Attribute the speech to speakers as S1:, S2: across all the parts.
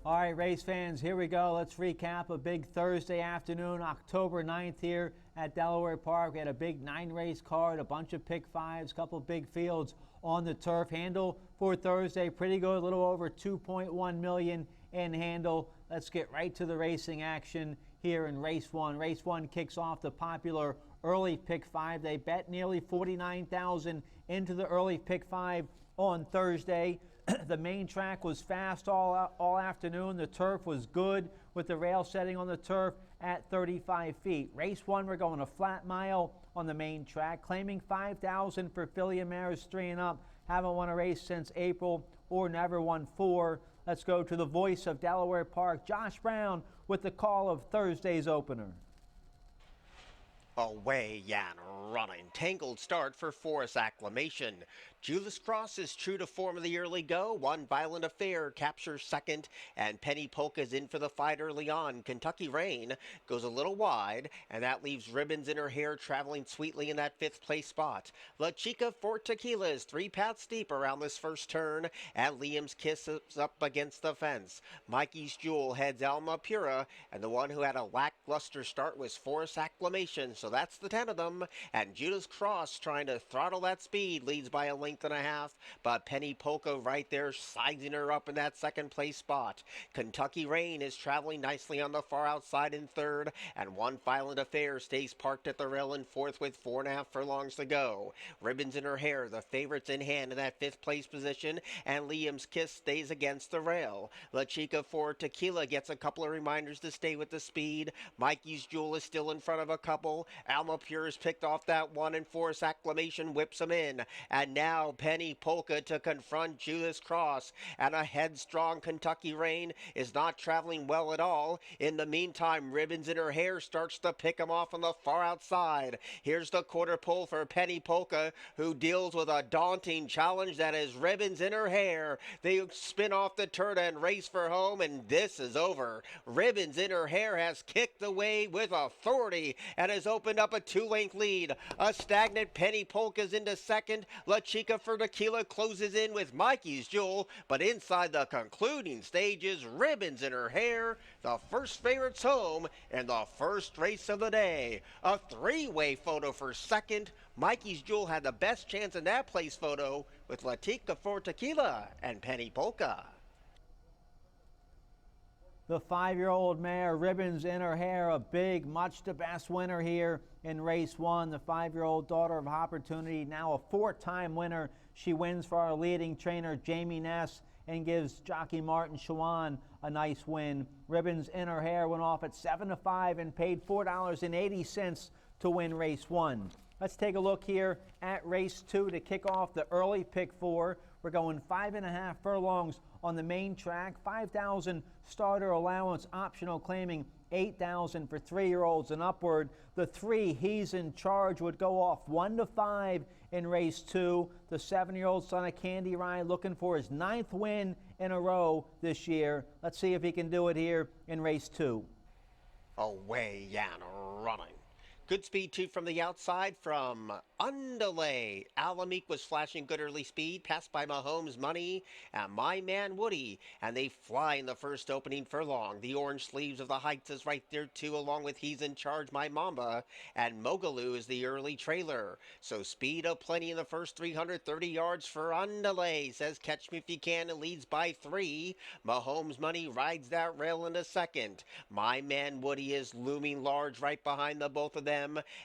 S1: All right, race fans, here we go. Let's recap a big Thursday afternoon, October 9th here at Delaware Park. We had a big 9-race card, a bunch of pick fives, a couple big fields on the turf. Handle for Thursday, pretty good, a little over 2.1 million in handle. Let's get right to the racing action here in race one. Race one kicks off the popular early pick five. They bet nearly 49,000 into the early pick five on Thursday. The main track was fast all afternoon. The turf was good with the rail setting on the turf at 35 feet. Race one, we're going a flat mile on the main track, claiming 5,000 for filly mares 3 and up. Haven't won a race since April or never won 4. Let's go to the voice of Delaware Park, Josh Brown, with the call of Thursday's opener.
S2: Away and running. Tangled start for Forest Acclamation. Judas Cross is true to form of the early go. One Violent Affair captures second, and Penny Polka's in for the fight early on. Kentucky Rain goes a little wide, and that leaves Ribbons in Her Hair traveling sweetly in that 5th place spot. La Chica for Tequila is 3 paths deep around this first turn, and Liam's Kiss is up against the fence. Mikey's Jewel heads Alma Pura, and the one who had a lackluster start was Forest Acclamation. So that's the 10 of them, and Judas Cross trying to throttle that speed, leads by a length and a half, but Penny Polka right there sizing her up in that 2nd place spot. Kentucky Rain is traveling nicely on the far outside in 3rd, and One Violent Affair stays parked at the rail in 4th with 4.5 furlongs to go. Ribbons in Her Hair, the favorites in hand in that 5th place position, and Liam's Kiss stays against the rail. La Chica for Tequila gets a couple of reminders to stay with the speed. Mikey's Jewel is still in front of a couple. Alma Pure's picked off that one, and Forest Acclamation whips him in. And now Penny Polka to confront Judas Cross, and a headstrong Kentucky Rain is not traveling well at all. In the meantime, Ribbons in Her Hair starts to pick him off on the far outside. Here's the quarter pole for Penny Polka, who deals with a daunting challenge that is Ribbons in Her Hair. They spin off the turn and race for home, and this is over. Ribbons in Her Hair has kicked away with authority and has opened up a 2-length lead. A stagnant Penny Polka's into second. La Chica for Tequila closes in with Mikey's Jewel, but inside the concluding stages, Ribbons in Her Hair, the first favorites home in the first race of the day. A 3-way photo for second. Mikey's Jewel had the best chance in that place photo with La Chica for Tequila and Penny Polka.
S1: The 5-year-old mare, Ribbons in Her Hair, a big, much the best winner here in race one. The 5-year-old daughter of Opportunity, now a 4-time winner. She wins for our leading trainer, Jamie Ness, and gives jockey Martin Shawan a nice win. Ribbons in Her Hair went off at 7-5 and paid $4.80 to win race one. Let's take a look here at race two to kick off the early pick four. We're going 5.5 furlongs on the main track, 5,000 starter allowance optional, claiming 8,000 for 3-year-olds and upward. The 3, He's in Charge, would go off 1-5 in race 2. The 7-year-old son of Candy Ride looking for his 9th win in a row this year. Let's see if he can do it here in race 2.
S2: Away and running. Good speed, too, from the outside from Undelay. Alamik was flashing good early speed, passed by Mahomes Money and My Man Woody, and they fly in the first opening furlong. The orange sleeves of the Heights is right there, too, along with He's in Charge, My Mamba, and Mogaloo is the early trailer. So speed of plenty in the first 330 yards for Undelay. Says Catch Me If You Can and leads by 3. Mahomes Money rides that rail into second. My Man Woody is looming large right behind the both of them,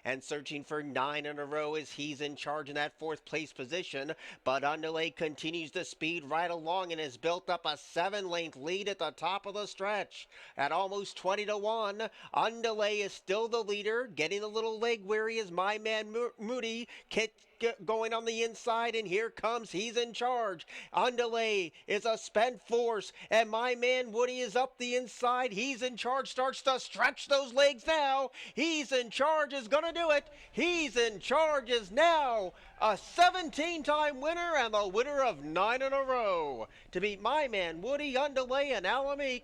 S2: and searching for 9 in a row is He's in Charge in that 4th place position. But Undelay continues to speed right along and has built up a 7-length lead at the top of the stretch at almost 20-1. Undelay is still the leader, getting a little leg weary as My Man Moody going on the inside, and here comes He's in Charge. Undelay is a spent force, and My Man Woody is up the inside. He's in Charge starts to stretch those legs now. He's in Charge is going to do it. He's in Charge is now a 17-time winner and the winner of 9 in a row to beat My Man Woody, Undelay, and Alamik.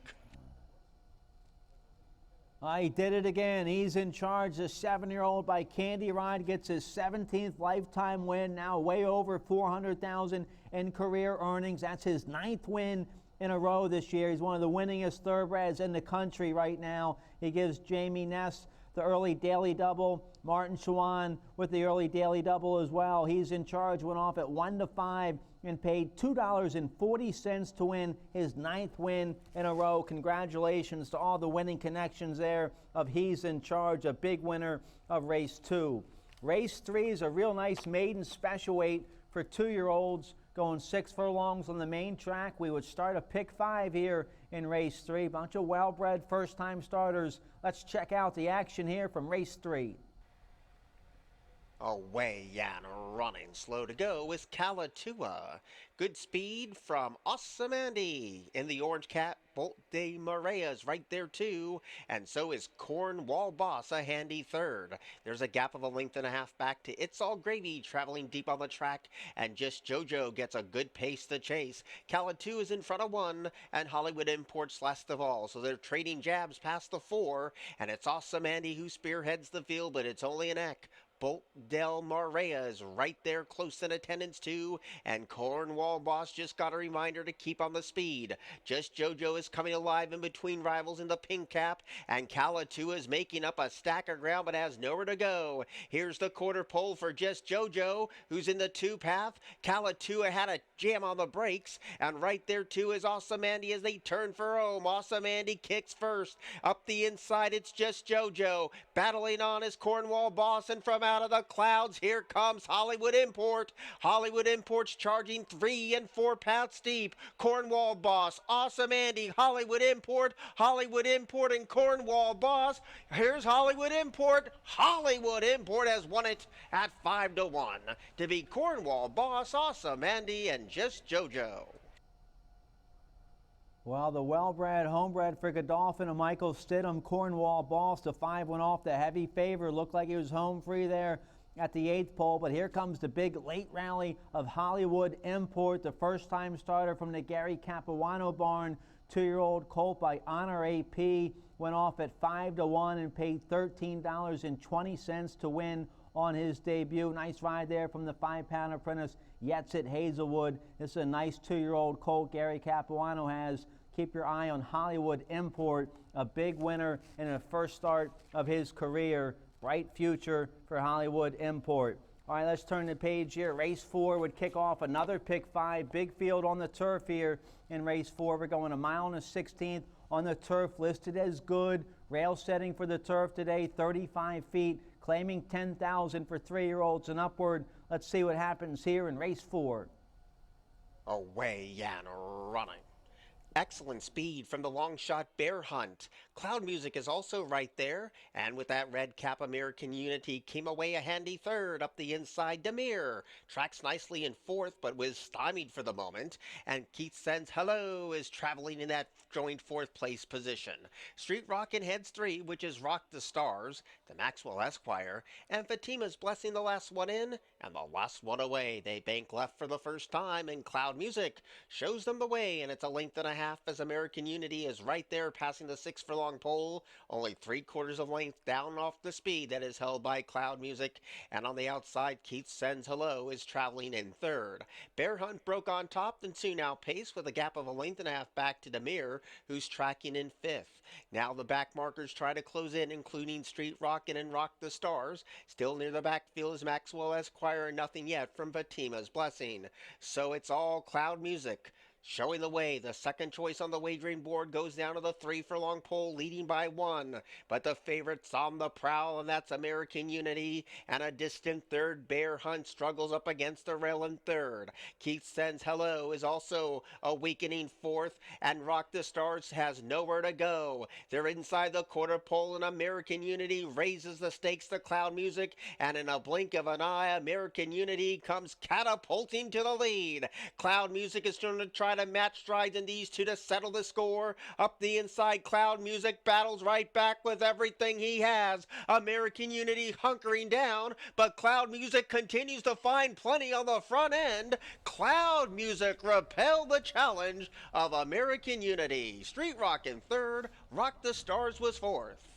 S1: He did it again. He's in Charge. The 7-year-old by Candy Ride gets his 17th lifetime win, now way over $400,000 in career earnings. That's his 9th win in a row this year. He's one of the winningest thoroughbreds in the country right now. He gives Jamie Ness the early daily double. Martin Schwann with the early daily double as well. He's in charge, went off at 1-5 and paid $2.40 to win his 9th win in a row. Congratulations to all the winning connections there of He's in Charge, a big winner of race 2. Race 3 is a real nice maiden special weight for 2-year-olds going 6 furlongs on the main track. We would start a pick 5 here in race 3. Bunch of well-bred first-time starters. Let's check out the action here from race 3.
S2: Away and running slow to go is Calatua. Good speed from Awesome Andy. In the orange cap, Bolt de Morea's right there too. And so is Cornwall Boss, a handy third. There's a gap of a length and a half back to It's All Gravy, traveling deep on the track. And Just JoJo gets a good pace to chase. Calatua is in front of 1, and Hollywood Imports last of all. So they're trading jabs past the 4. And it's Awesome Andy who spearheads the field, but it's only an eck. Bolt Del Morea is right there close in attendance too, and Cornwall Boss just got a reminder to keep on the speed. Just JoJo is coming alive in between rivals in the pink cap, and Calatua is making up a stack of ground but has nowhere to go. Here's the quarter pole for Just JoJo, who's in the 2 path. Calatua had a jam on the brakes, and right there too is Awesome Andy as they turn for home. Awesome Andy kicks first. Up the inside, it's Just JoJo. Battling on is Cornwall Boss, and from out of the clouds, here comes Hollywood Import. Hollywood Import's charging 3 and 4 paths deep. Cornwall Boss, Awesome Andy, Hollywood Import, and Cornwall Boss. Here's Hollywood Import. Hollywood Import has won it at 5-1 to be Cornwall Boss, Awesome Andy, and Just JoJo.
S1: Well, the well-bred, homebred for Godolphin and Michael Stidham, Cornwall Boss, the 5 went off the heavy favor. Looked like he was home free there at the 8th pole, but here comes the big late rally of Hollywood Import, the first-time starter from the Gary Capuano barn. 2-year-old colt by Honor AP went off at 5-1 and paid $13.20 to win on his debut. Nice ride there from the 5-pound apprentice Yetsit Hazelwood. This is a nice 2-year-old colt Gary Capuano has. Keep your eye on Hollywood Import, a big winner in the first start of his career. Bright future for Hollywood Import. All right, let's turn the page here. Race 4 would kick off another pick 5. Big field on the turf here in race 4. We're going a mile and a 16th on the turf, listed as good. Rail setting for the turf today, 35 feet, claiming 10,000 for 3-year-olds and upward. Let's see what happens here in race 4.
S2: Away and running. Excellent speed from the long shot Bear Hunt. Cloud Music is also right there, and with that red cap, American Unity came away a handy third. Up the inside, Demir tracks nicely in 4th, but was stymied for the moment, and Keith Sends Hello is traveling in that joint 4th place position. Street Rockin' heads 3, which is Rock the Stars, the Maxwell Esquire, and Fatima's Blessing, the last one in, and the last one away. They bank left for the first time, and Cloud Music shows them the way, and it's a length and a half as American Unity is right there passing the 6 furlong pole, only 3/4 of length down off the speed that is held by Cloud Music. And on the outside, Keith Sends Hello is traveling in 3rd. Bear Hunt broke on top and soon outpaced with a gap of a length and a half back to Demir, who's tracking in 5th. Now the back markers try to close in, including Street Rockin' and Rock the Stars. Still near the backfield is Maxwell Esquire, and nothing yet from Fatima's Blessing. So it's all Cloud Music showing the way. The second choice on the wagering board goes down to the 3 furlong pole, leading by 1. But the favorite's on the prowl, and that's American Unity. And a distant 3rd, Bear Hunt, struggles up against the rail in 3rd. Keith Sends Hello is also a weakening 4th, and Rock the Stars has nowhere to go. They're inside the quarter pole, and American Unity raises the stakes to Cloud Music, and in a blink of an eye, American Unity comes catapulting to the lead. Cloud Music is going to try to match strides in these two to settle the score. Up the inside, Cloud Music battles right back with everything he has. American Unity hunkering down, but Cloud Music continues to find plenty on the front end. Cloud Music repelled the challenge of American Unity. Street Rock in 3rd, Rock the Stars was 4th.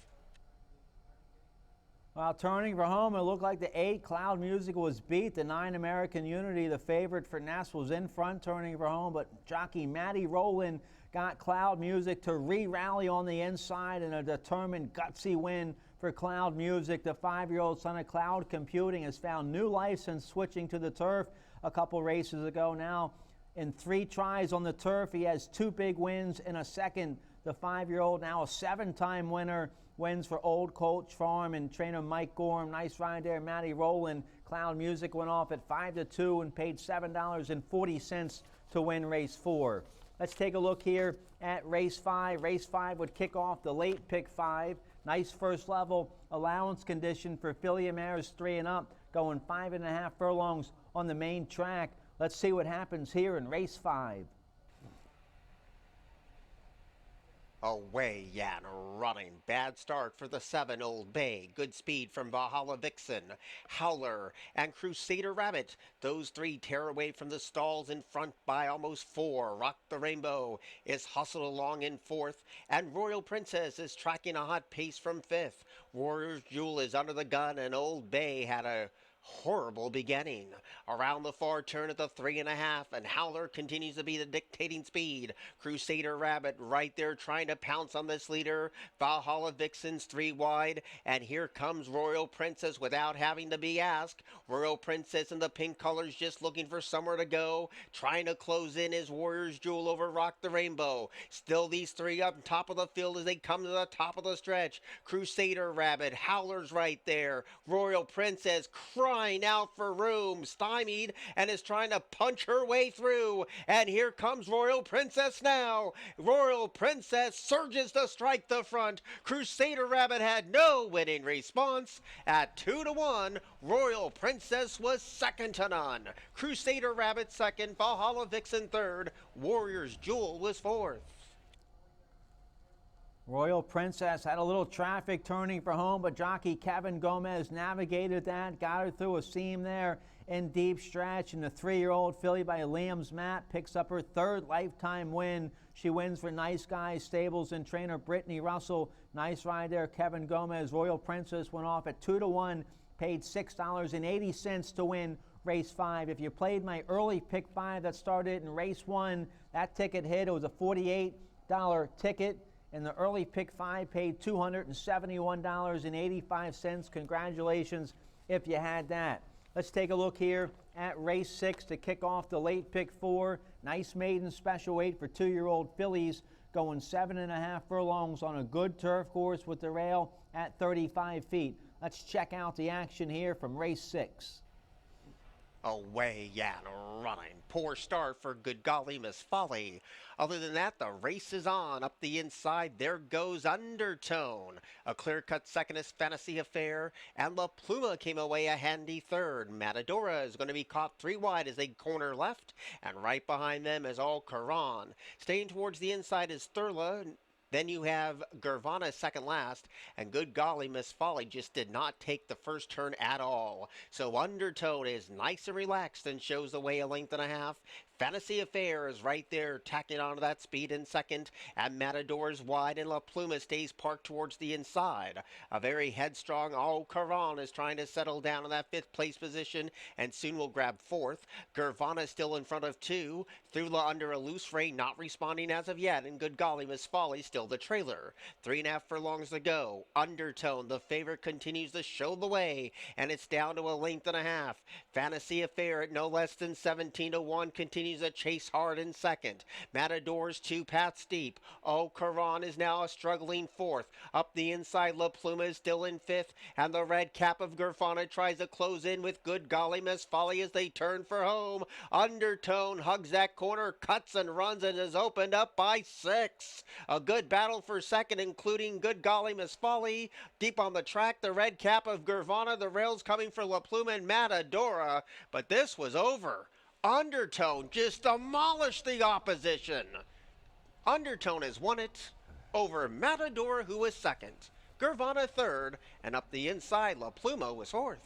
S1: Well, turning for home, it looked like the 8 Cloud Music was beat. The 9 American Unity, the favorite for Ness, was in front turning for home, but jockey Matty Rowland got Cloud Music to re-rally on the inside in a determined, gutsy win for Cloud Music. The 5-year-old son of Cloud Computing has found new life since switching to the turf a couple races ago. Now, in 3 tries on the turf, he has 2 big wins in a second. The 5-year-old, now a 7-time winner, wins for Old Coach Farm and trainer Mike Gorham. Nice ride there, Matty Rowland. Cloud Music went off at 5-2 and paid $7.40 to win race 4. Let's take a look here at race 5. Race 5 would kick off the late pick 5. Nice first level allowance condition for filly mares 3 and up, going 5.5 furlongs on the main track. Let's see what happens here in race 5.
S2: Away and running. Bad start for the 7 Old Bay. Good speed from Valhalla Vixen, Howler, and Crusader Rabbit. Those 3 tear away from the stalls in front by almost 4. Rock the Rainbow is hustled along in 4th, and Royal Princess is tracking a hot pace from 5th. Warrior's Jewel is under the gun, and Old Bay had a horrible beginning. Around the far turn at the 3.5, and Howler continues to be the dictating speed. Crusader Rabbit right there trying to pounce on this leader. Valhalla Vixen's 3 wide, and here comes Royal Princess without having to be asked. Royal Princess in the pink colors just looking for somewhere to go. Trying to close in is Warrior's Jewel over Rock the Rainbow. Still these 3 up top of the field as they come to the top of the stretch. Crusader Rabbit, Howler's right there. Royal Princess crying out for room, stymied, and is trying to punch her way through. And here comes Royal Princess now. Royal Princess surges to strike the front. Crusader Rabbit had no winning response. At 2-1, Royal Princess was second to none. Crusader Rabbit second, Valhalla Vixen third, Warrior's Jewel was fourth.
S1: Royal Princess had a little traffic turning for home, but jockey Kevin Gomez navigated that, got her through a seam there in deep stretch, and the 3-year-old filly by Liam's Map picks up her 3rd lifetime win. She wins for Nice Guys Stables and trainer Brittany Russell. Nice ride there, Kevin Gomez. Royal Princess went off at 2-1, paid $6.80 to win race 5. If you played my early pick 5 that started in race 1, that ticket hit. It was a $48 ticket. And the early pick 5 paid $271.85. Congratulations if you had that. Let's take a look here at race 6 to kick off the late pick 4. Nice maiden special weight for 2-year-old fillies, going 7.5 furlongs on a good turf course with the rail at 35 feet. Let's check out the action here from race 6.
S2: Away and running. Poor start for Good Golly Miss Folly. Other than that, the race is on. Up the inside, there goes Undertone. A clear-cut second is Fantasy Affair, and La Pluma came away a handy third. Matadora is going to be caught 3 wide as they corner left, and right behind them is All Quran. Staying towards the inside is Thurla. Then you have Gervana second last, and Good Golly Miss Folly just did not take the first turn at all. So Undertone is nice and relaxed and shows the way a 1.5 lengths. Fantasy Affair is right there, tacking onto that speed in second, and Matador's wide, and La Pluma stays parked towards the inside. A very headstrong Al Caron is trying to settle down in that 5th place position, and soon will grab 4th. Gervana still in front of 2. Thula under a loose rein, not responding as of yet, and Good Golly Miss Folly still the trailer. 3.5 furlongs to go. Undertone, the favorite, continues to show the way, and it's down to a 1.5 lengths. Fantasy Affair at no less than 17-1 continues a chase hard in second. Matador's 2 paths deep. Oh, Caron is now a struggling 4th. Up the inside, La Pluma is still in 5th, and the red cap of Gervana tries to close in with Good Golly Miss Folly as they turn for home. Undertone hugs that corner, cuts and runs, and is opened up by 6. A good battle for second, including Good Golly Miss Folly. Deep on the track, the red cap of Gervana, the rails coming for La Pluma and Matadora, but this was over. Undertone just demolished the opposition. Undertone has won it over Matador, who was second. Gervana third, and up the inside, La Pluma was 4th.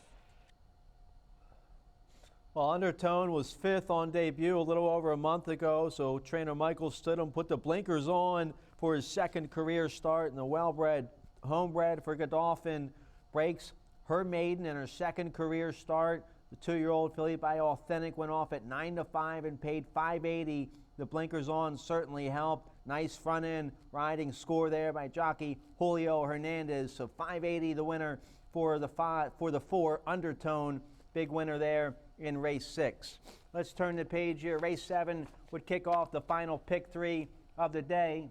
S1: Well, Undertone was 5th on debut a little over a month ago, so trainer Michael Stidham put the blinkers on for his second career start, and the well-bred, homebred for Godolphin breaks Her maiden and her second career start. The 2-year-old filly by Authentic went off at 9-5 and paid $5.80. The blinkers on certainly helped. Nice front end riding score there by jockey Julio Hernandez. So $5.80 the winner for the 4 Undertone. Big winner there in race 6. Let's turn the page here. Race 7 would kick off the final pick 3 of the day.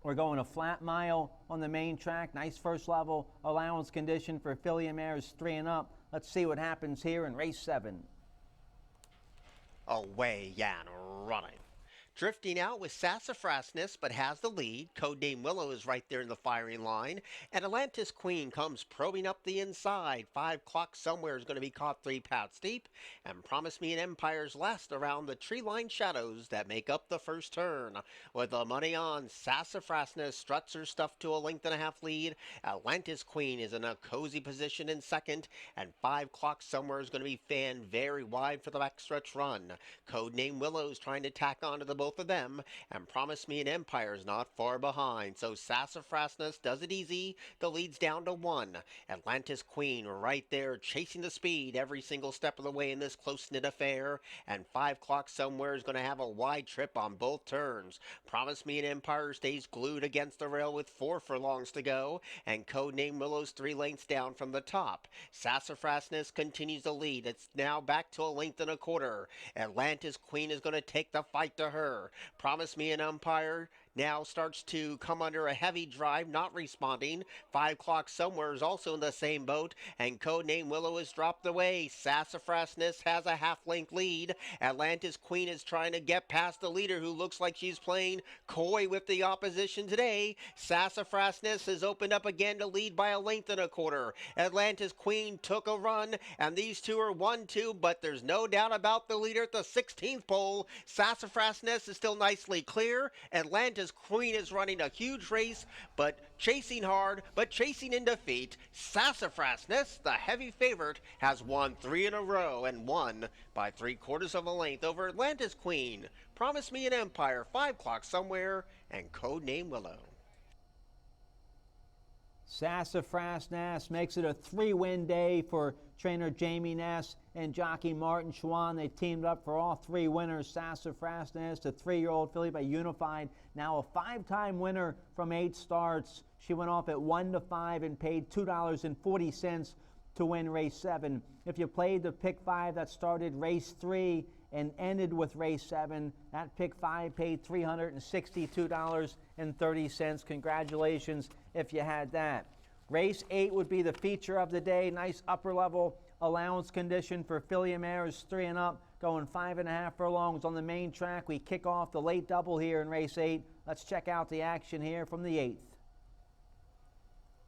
S1: We're going a flat mile on the main track. Nice first level allowance condition for filly and mares 3 and up. Let's see what happens here in race 7.
S2: Away and running. Drifting out with Sassafrasness, but has the lead. Codename Willow is right there in the firing line. And Atlantis Queen comes probing up the inside. 5 o'clock somewhere is going to be caught 3 paths deep. And Promise Me an Empire's last around the tree-line shadows that make up the first turn. With the money on, Sassafrasness struts her stuff to a 1.5 lead. Atlantis Queen is in a cozy position in second. And 5 o'clock somewhere is going to be fanned very wide for the backstretch run. Codename Willow is trying to tack on to the both of them, and Promise Me an Empire is not far behind. So Sassafrasness does it easy. The lead's down to 1. Atlantis Queen right there chasing the speed every single step of the way in this close-knit affair. And 5 o'clock somewhere is going to have a wide trip on both turns. Promise Me an Empire stays glued against the rail with 4 furlongs to go. And Codename Willow's 3 lengths down from the top. Sassafrasness continues to lead. It's now back to a 1.25 lengths. Atlantis Queen is going to take the fight to her. Promise Me an Empire now starts to come under a heavy drive, not responding. 5 o'clock somewhere is also in the same boat, and Codename Willow is dropped away. Sassafrasness has a half-length lead. Atlantis Queen is trying to get past the leader, who looks like she's playing coy with the opposition today. Sassafrasness has opened up again to lead by a 1.25 lengths. Atlantis Queen took a run, and these two are 1-2, but there's no doubt about the leader at the 16th pole. Sassafrasness is still nicely clear. Atlantis Queen is running a huge race, but chasing hard, but chasing in defeat. Sassafrasness, the heavy favorite, has won 3 in a row and won by 3/4 length over Atlantis Queen, Promise Me an Empire, 5 o'clock somewhere, and Codename Willow.
S1: Sassafrasness makes it a 3-win day for trainer Jamie Ness and jockey Martin Schwann. They teamed up for all 3 winners. Sassafrasness, the 3-year-old filly by Unified, now a 5-time winner from 8 starts. She went off at 1-5 and paid $2.40 to win race 7. If you played the pick 5 that started race 3 and ended with race 7, that pick 5 paid $362.30. Congratulations if you had that. Race 8 would be the feature of the day. Nice upper level allowance condition for filly and mares 3 and up, going 5.5 furlongs on the main track. We kick off the late double here in race 8. Let's check out the action here from the 8th.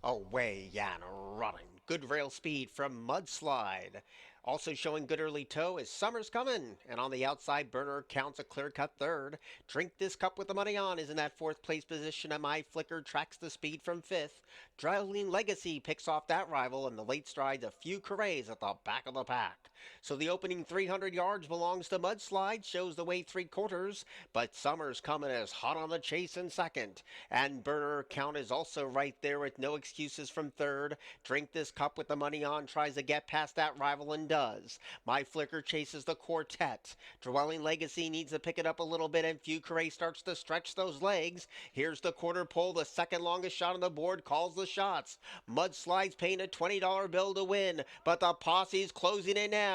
S2: Away and running. Good rail speed from Mudslide. Also showing good early toe is Summer's Coming. And on the outside, Burner counts a clear-cut 3rd. Drink This Cup with the Money On is in that 4th place position, and My Flicker tracks the speed from 5th. Drowling Legacy picks off that rival, and the late strides a few Carrés at the back of the pack. So the opening 300 yards belongs to Mudslide, shows the way 3/4, but Summer's Coming is hot on the chase in 2nd. And Burner Count is also right there with no excuses from 3rd. Drink This Cup with the Money On tries to get past that rival and does. My Flicker chases the quartet. Dwelling Legacy needs to pick it up a little bit, and Few Carré starts to stretch those legs. Here's the quarter pole, the second longest shot on the board, calls the shots. Mudslide's paying a $20 bill to win, but the posse's closing in now.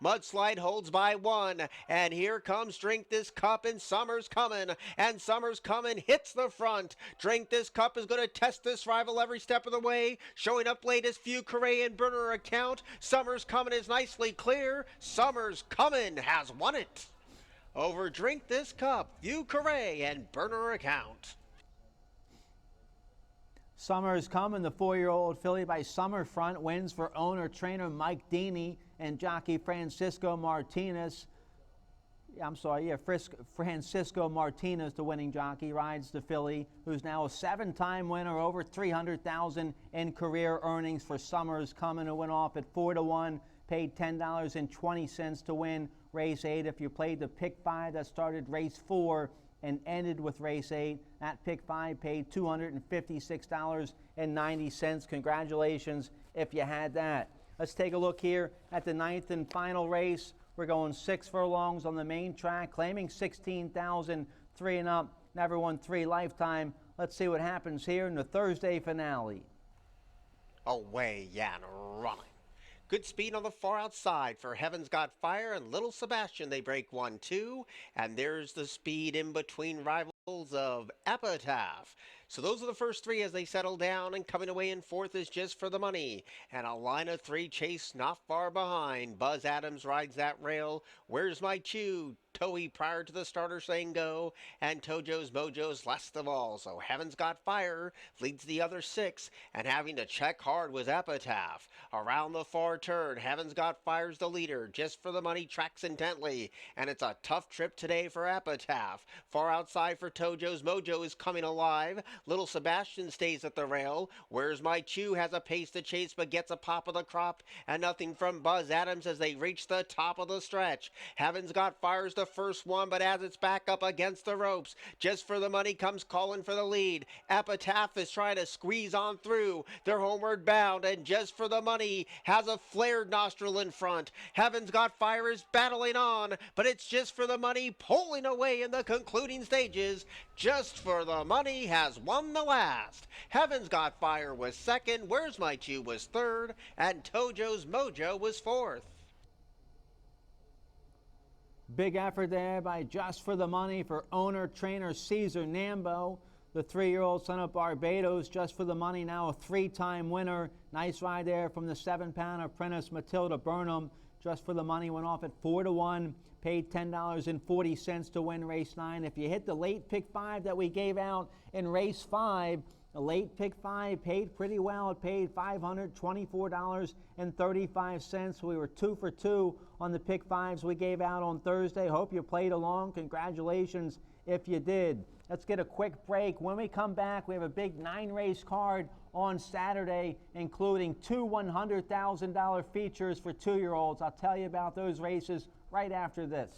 S2: Mudslide holds by 1, and here comes Drink This Cup, and Summer's Coming, and Summer's Coming hits the front. Drink This Cup is going to test this rival every step of the way. Showing up late is Few Carré and Burner Account. Summer's Coming is nicely clear. Summer's Coming has won it over Drink This Cup, Few Carré, and Burner Account.
S1: Summer's Coming, the 4-year-old filly by Summerfront, wins for owner-trainer Mike Deeney and jockey Francisco Martinez. Francisco Martinez, the winning jockey, rides the filly, who's now a 7-time winner, over $300,000 in career earnings for Summer's Coming, who went off at 4-1, paid $10.20 to win race 8. If you played the pick 5 that started race 4, and ended with race 8. That pick 5 paid $256.90. Congratulations if you had that. Let's take a look here at the 9th and final race. We're going 6 furlongs on the main track, claiming 16,000, 3 and up. Never won 3 lifetime. Let's see what happens here in the Thursday finale.
S2: Away and running. Good speed on the far outside for Heaven's Got Fire and Little Sebastian. They break 1-2, and there's the speed in between rivals of Epitaph. So those are the first 3 as they settle down, and coming away in 4th is Just for the Money. And a line of 3 chase not far behind. Buzz Adams rides that rail. Where's My Chew? Toey prior to the starter saying go, and Tojo's Mojo's last of all. So Heaven's Got Fire leads the other 6, and having to check hard was Epitaph. Around the far turn, Heaven's Got Fire's the leader. Just for the Money tracks intently, and it's a tough trip today for Epitaph. Far outside for Tojo's Mojo is coming alive. Little Sebastian stays at the rail. Where's My Chew has a pace to chase but gets a pop of the crop, and nothing from Buzz Adams as they reach the top of the stretch. Heaven's Got Fire's the first one, but as it's back up against the ropes, Just for the Money comes calling for the lead. Epitaph is trying to squeeze on through. They're homeward bound, and Just for the Money has a flared nostril in front. Heaven's Got Fire is battling on, but it's Just for the Money pulling away in the concluding stages. Just for the Money has won the last. Heaven's Got Fire was second, Where's My Chew was third, and Tojo's Mojo was fourth.
S1: Big effort there by Just for the Money for owner-trainer Cesar Nambo. The 3-year-old son of Barbados, Just for the Money, now a 3-time winner. Nice ride there from the 7-pound apprentice Matilda Burnham. Just for the Money went off at 4-1, paid $10.40 to win race 9. If you hit the late pick 5 that we gave out in race 5, the late pick 5 paid pretty well. It paid $524.35. We were 2 for 2 on the pick 5s we gave out on Thursday. Hope you played along. Congratulations if you did. Let's get a quick break. When we come back, we have a big 9-race card on Saturday, including 2 $100,000 features for 2-year-olds. I'll tell you about those races right after this.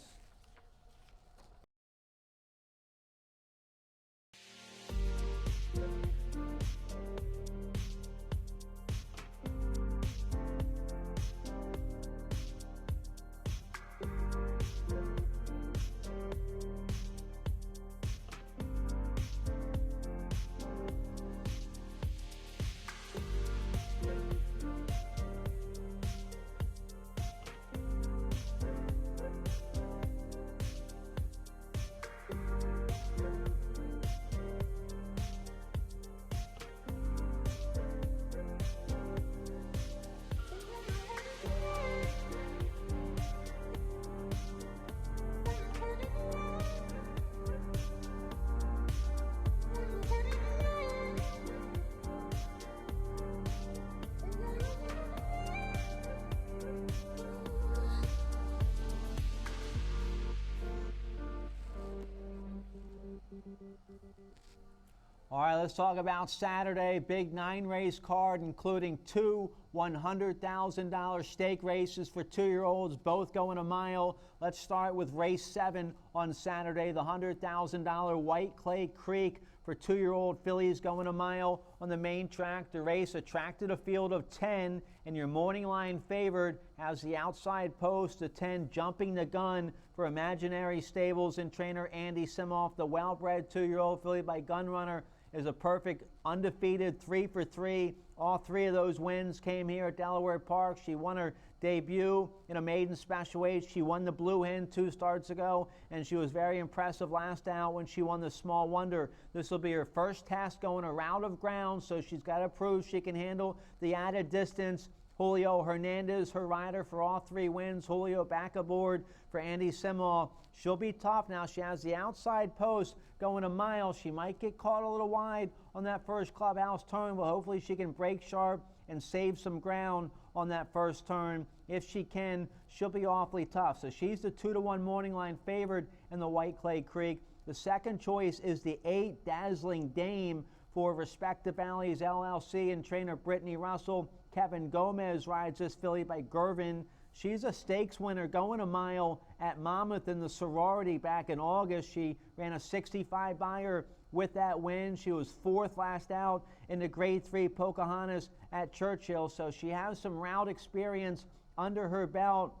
S1: All right, let's talk about Saturday. Big 9-race card, including 2 $100,000 stake races for 2-year-olds, both going a mile. Let's start with race 7 on Saturday, the $100,000 White Clay Creek for 2-year-old fillies going a mile on the main track. The race attracted a field of 10, and your morning line favored has the outside post, the 10 jumping the gun for Imaginary Stables and trainer Andy Simoff. The well-bred 2-year-old filly by Gunrunner is a perfect undefeated 3 for 3. All 3 of those wins came here at Delawarepark. She won her debut in a maiden special weight. She won the Blue Hen 2 starts ago, and she was very impressive last out when she won the Small Wonder. This will be her first test going a route of ground, so she's got to prove she can handle the added distance. Julio Hernandez, her rider for all 3 wins. Julio back aboard for Andy Simoff. She'll be tough now. She has the outside post going a mile. She might get caught a little wide on that first clubhouse turn, but hopefully she can break sharp and save some ground on that first turn. If she can, she'll be awfully tough. So she's the 2-1 morning line favored in the White Clay Creek. The second choice is the 8 Dazzling Dame for Respective Valleys LLC and trainer Brittany Russell. Kevin Gomez rides this filly by Gervin. She's a stakes winner, going a mile at Monmouth in the sorority back in August. She ran a 65 buyer with that win. She was 4th last out in the Grade 3 Pocahontas at Churchill, so she has some route experience under her belt.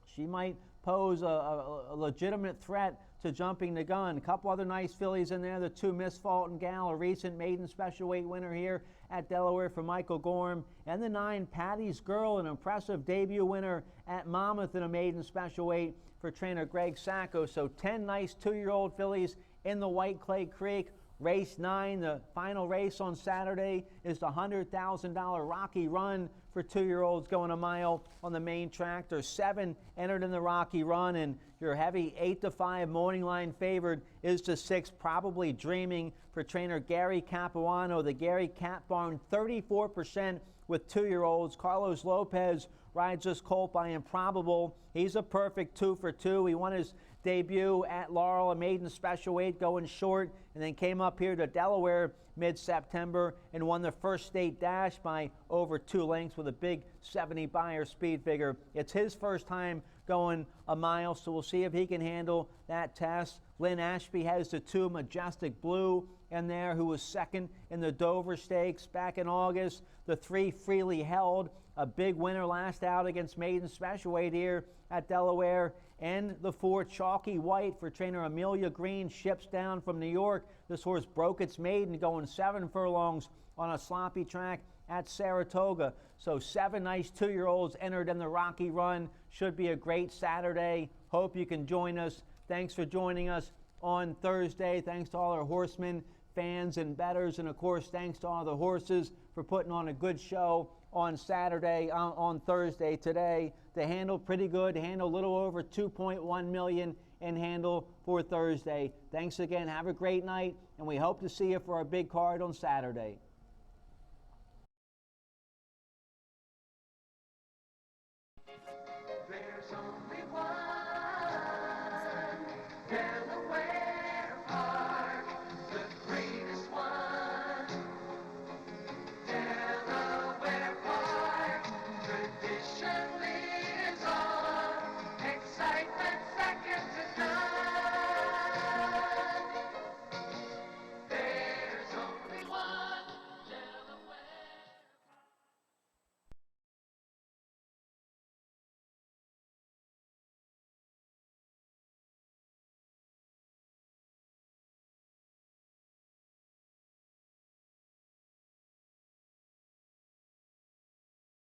S1: She might pose a legitimate threat to jumping the gun. A couple other nice fillies in there. The 2 Miss Fulton Gal, a recent maiden special weight winner here at Delaware for Michael Gorham. And the 9 Patty's Girl, an impressive debut winner at Monmouth in a maiden special weight for trainer Greg Sacco. So 10 nice 2-year-old fillies in the White Clay Creek. Race 9, the final race on Saturday, is the $100,000 Rocky Run for 2-year-olds going a mile on the main track. There's 7 entered in the Rocky Run, and your heavy 8-5 morning line favored is the 6, Probably Dreaming, for trainer Gary Capuano. The Gary Cap Barn, 34% with 2-year-olds. Carlos Lopez rides this colt by Improbable. He's a perfect 2 for 2. He won his debut at Laurel, a maiden special weight going short, and then came up here to Delaware mid-September and won the first state dash by over 2 lengths with a big 70 buyer speed figure. It's his first time going a mile, so we'll see if he can handle that test. Lynn Ashby has the 2 Majestic Blue in there, who was 2nd in the Dover Stakes back in August. The 3 Freely Held, a big winner last out against maiden special weight here at Delaware. And the 4 Chalky White for trainer Amelia Green, ships down from New York. This horse broke its maiden going 7 furlongs on a sloppy track at Saratoga. So 7 nice 2-year-olds entered in the Rocky Run. Should be a great Saturday. Hope you can join us. Thanks for joining us on Thursday. Thanks to all our horsemen, fans, and bettors. And of course, thanks to all the horses for putting on a good show on Saturday, on Thursday today. The handle pretty good. Handle a little over 2.1 million in handle for Thursday. Thanks again. Have a great night, and we hope to see you for our big card on Saturday.